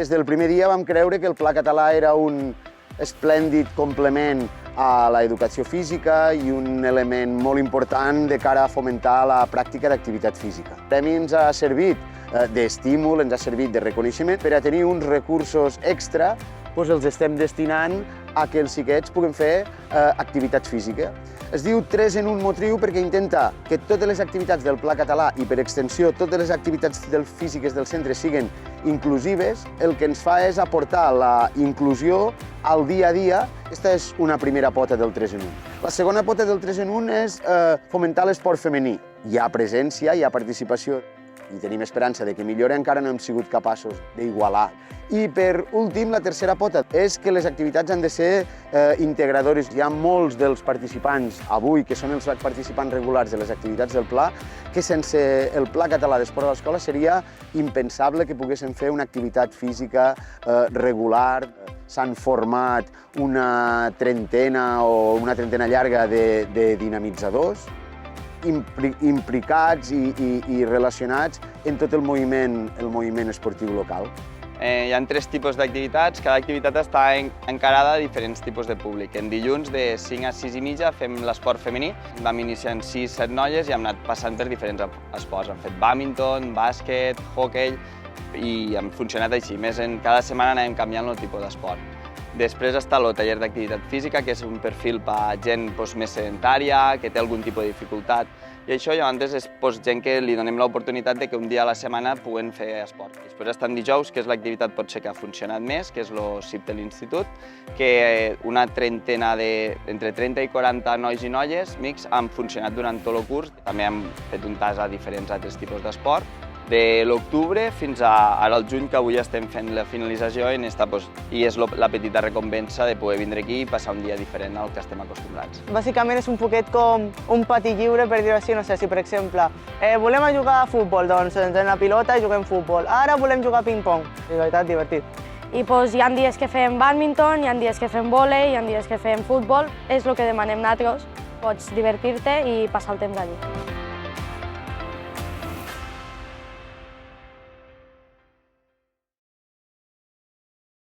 Des del primer dia vam creure que el Pla Català era un esplèndid complement a l'educació física i un element molt important de cara a fomentar la pràctica d'activitat física. El premi ens ha servit d'estímul, ens ha servit de reconeixement per a tenir uns recursos extra, doncs els estem destinant a que els xiquets puguin fer activitat física. Es diu 3 en 1 motriu perquè intenta que totes les activitats del Pla Català i per extensió totes les activitats físiques del centre siguin inclusives. El que ens fa és aportar la inclusió al dia a dia. Aquesta és una primera pota del 3 en 1. La segona pota del 3 en 1 és fomentar l'esport femení. Hi ha presència, hi ha participació i tenim esperança de que millori, encara no hem sigut capaços d'igualar. I per últim, la tercera pota és que les activitats han de ser integradores. Hi ha molts dels participants avui, que són els participants regulars de les activitats del Pla, que sense el Pla Català d'Esport a l'Escola seria impensable que poguessin fer una activitat física regular. S'han format una trentena o una trentena llarga de dinamitzadors implicats i relacionats en tot el moviment esportiu local. Hi ha 3 tipus d'activitats. Cada activitat està encarada a diferents tipus de públic. En dilluns, de 5 a 6 i mitja, fem l'esport femení. Vam iniciar amb 6-7 noies i hem anat passant per diferents esports. Hem fet bàdminton, bàsquet, hoquei i hem funcionat així. Més cada setmana anem canviant el tipus d'esport. Després està el taller d'activitat física, que és un perfil per a gent més sedentària, que té algun tipus de dificultat. I això llavors és gent que li donem l'oportunitat que un dia a la setmana puguen fer esport. Després està en dijous, que és l'activitat potser que ha funcionat més, que és el CIP de l'institut, que una trentena entre 30 i 40 nois i noies mixt han funcionat durant tot el curs. També hem fet un tas a diferents altres tipus d'esport. De l'octubre fins a ara al juny, que avui estem fent la finalització i és la petita recompensa de poder vindre aquí i passar un dia diferent al que estem acostumbrats. Bàsicament és un poquet com un pati lliure, per dir-ho així, no sé, si per exemple volem jugar a futbol, doncs ens en la pilota i juguem futbol. Ara volem jugar a ping-pong, de veritat, divertit. I hi ha dies que fem bàdminton, hi ha dies que fem vòlei, hi ha dies que fem futbol. És el que demanem nosaltres, pots divertir-te i passar el temps allí.